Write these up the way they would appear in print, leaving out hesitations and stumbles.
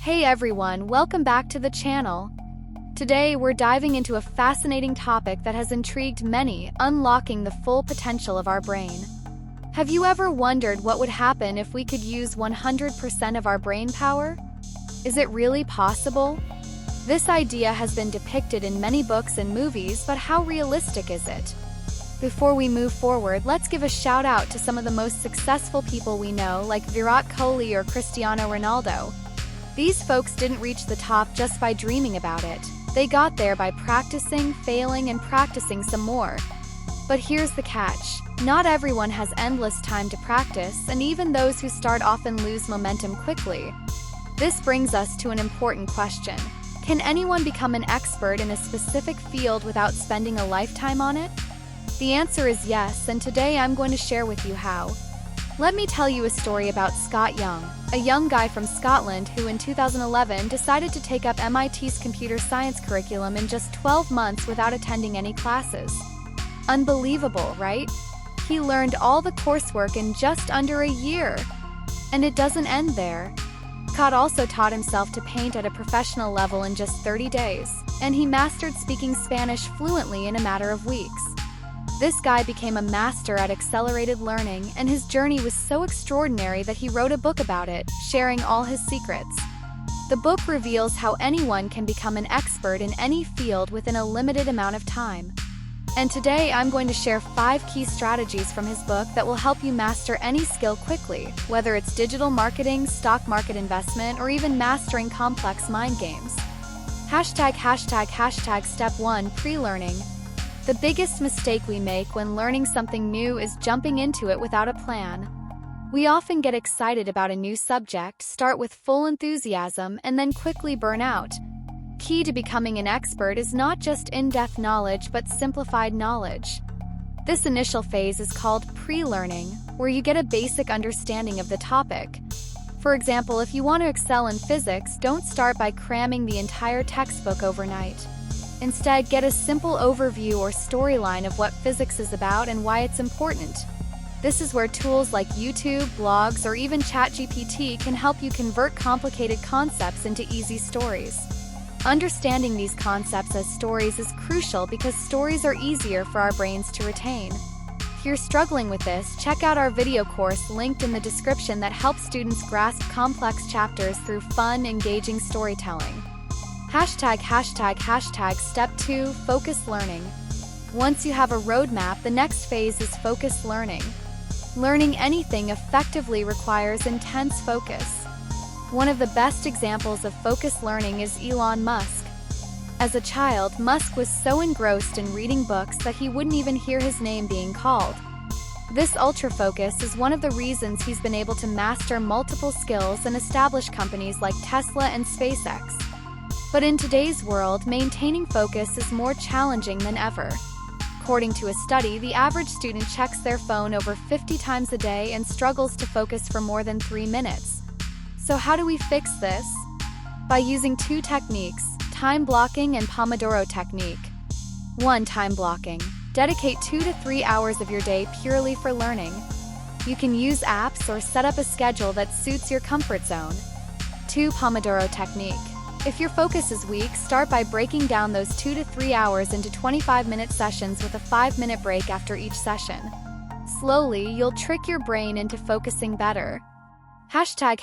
Hey everyone, welcome back to the channel. Today we're diving into a fascinating topic that has intrigued many, unlocking the full potential of our brain. Have you ever wondered what would happen if we could use 100% of our brain power? Is it really possible? This idea has been depicted in many books and movies, but how realistic is it? Before we move forward, let's give a shout out to some of the most successful people we know, like Virat Kohli or Cristiano Ronaldo. These folks didn't reach the top just by dreaming about it. They got there by practicing, failing, and practicing some more. But here's the catch. Not everyone has endless time to practice, and even those who start often lose momentum quickly. This brings us to an important question. Can anyone become an expert in a specific field without spending a lifetime on it? The answer is yes, and today I'm going to share with you how. Let me tell you a story about Scott Young, a young guy from Scotland who in 2011 decided to take up MIT's computer science curriculum in just 12 months without attending any classes. Unbelievable, right? He learned all the coursework in just under a year. And it doesn't end there. Scott also taught himself to paint at a professional level in just 30 days, and he mastered speaking Spanish fluently in a matter of weeks. This guy became a master at accelerated learning, and his journey was so extraordinary that he wrote a book about it, sharing all his secrets. The book reveals how anyone can become an expert in any field within a limited amount of time. And today I'm going to share 5 key strategies from his book that will help you master any skill quickly, whether it's digital marketing, stock market investment, or even mastering complex mind games. Step 1, Pre-learning. The biggest mistake we make when learning something new is jumping into it without a plan. We often get excited about a new subject, start with full enthusiasm, and then quickly burn out. Key to becoming an expert is not just in-depth knowledge but simplified knowledge. This initial phase is called pre-learning, where you get a basic understanding of the topic. For example, if you want to excel in physics, don't start by cramming the entire textbook overnight. Instead, get a simple overview or storyline of what physics is about and why it's important. This is where tools like YouTube, blogs, or even ChatGPT can help you convert complicated concepts into easy stories. Understanding these concepts as stories is crucial because stories are easier for our brains to retain. If you're struggling with this, check out our video course linked in the description that helps students grasp complex chapters through fun, engaging storytelling. Step 2, Focus learning. Once you have a roadmap, the next phase is focus learning. Learning anything effectively requires intense focus. One of the best examples of focus learning is Elon Musk. As a child, Musk was so engrossed in reading books that he wouldn't even hear his name being called. This ultra-focus is one of the reasons he's been able to master multiple skills and establish companies like Tesla and SpaceX. But in today's world, maintaining focus is more challenging than ever. According to a study, the average student checks their phone over 50 times a day and struggles to focus for more than 3 minutes. So how do we fix this? By using 2 techniques, time blocking and Pomodoro technique. 1. Time blocking. Dedicate 2 to 3 hours of your day purely for learning. You can use apps or set up a schedule that suits your comfort zone. 2. Pomodoro technique. If your focus is weak, start by breaking down those 2 to 3 hours into 25-minute sessions with a 5-minute break after each session. Slowly, you'll trick your brain into focusing better. Step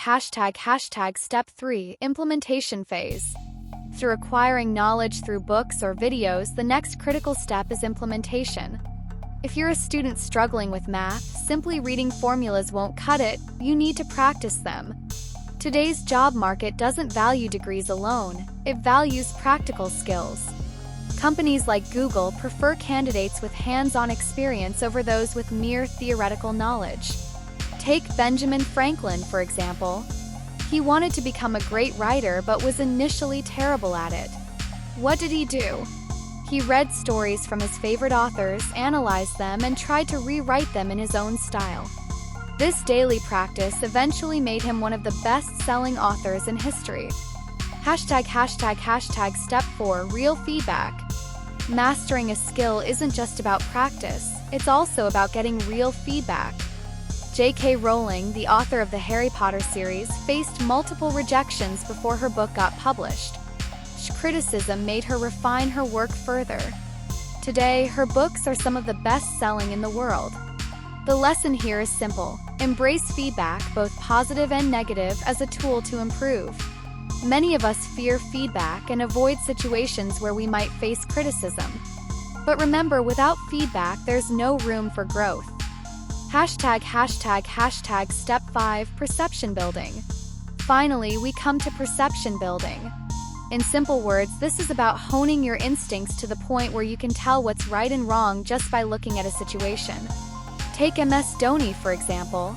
3, Implementation phase. Through acquiring knowledge through books or videos, the next critical step is implementation. If you're a student struggling with math, simply reading formulas won't cut it, you need to practice them. Today's job market doesn't value degrees alone, it values practical skills. Companies like Google prefer candidates with hands-on experience over those with mere theoretical knowledge. Take Benjamin Franklin, for example. He wanted to become a great writer but was initially terrible at it. What did he do? He read stories from his favorite authors, analyzed them, and tried to rewrite them in his own style. This daily practice eventually made him one of the best-selling authors in history. Step 4, Real feedback. Mastering a skill isn't just about practice, it's also about getting real feedback. J.K. Rowling, the author of the Harry Potter series, faced multiple rejections before her book got published. Criticism made her refine her work further. Today, her books are some of the best-selling in the world. The lesson here is simple: embrace feedback, both positive and negative, as a tool to improve. Many of us fear feedback and avoid situations where we might face criticism. But remember, without feedback, there's no room for growth. Step 5: Perception building. Finally, we come to perception building. In simple words, this is about honing your instincts to the point where you can tell what's right and wrong just by looking at a situation. Take MS Dhoni, for example.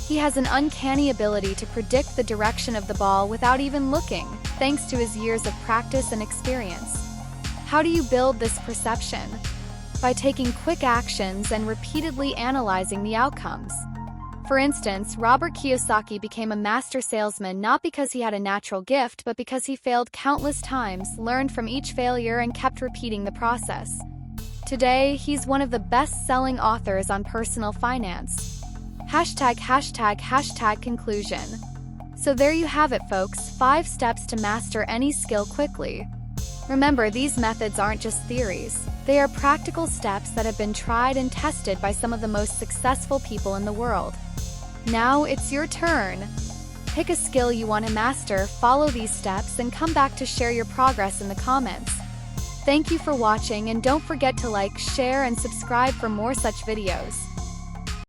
He has an uncanny ability to predict the direction of the ball without even looking, thanks to his years of practice and experience. How do you build this perception? By taking quick actions and repeatedly analyzing the outcomes. For instance, Robert Kiyosaki became a master salesman not because he had a natural gift, but because he failed countless times, learned from each failure, and kept repeating the process. Today, he's one of the best-selling authors on personal finance. Conclusion. So there you have it, folks, 5 steps to master any skill quickly. Remember, these methods aren't just theories. They are practical steps that have been tried and tested by some of the most successful people in the world. Now it's your turn. Pick a skill you want to master, follow these steps, and come back to share your progress in the comments. Thank you for watching, and don't forget to like, share, and subscribe for more such videos.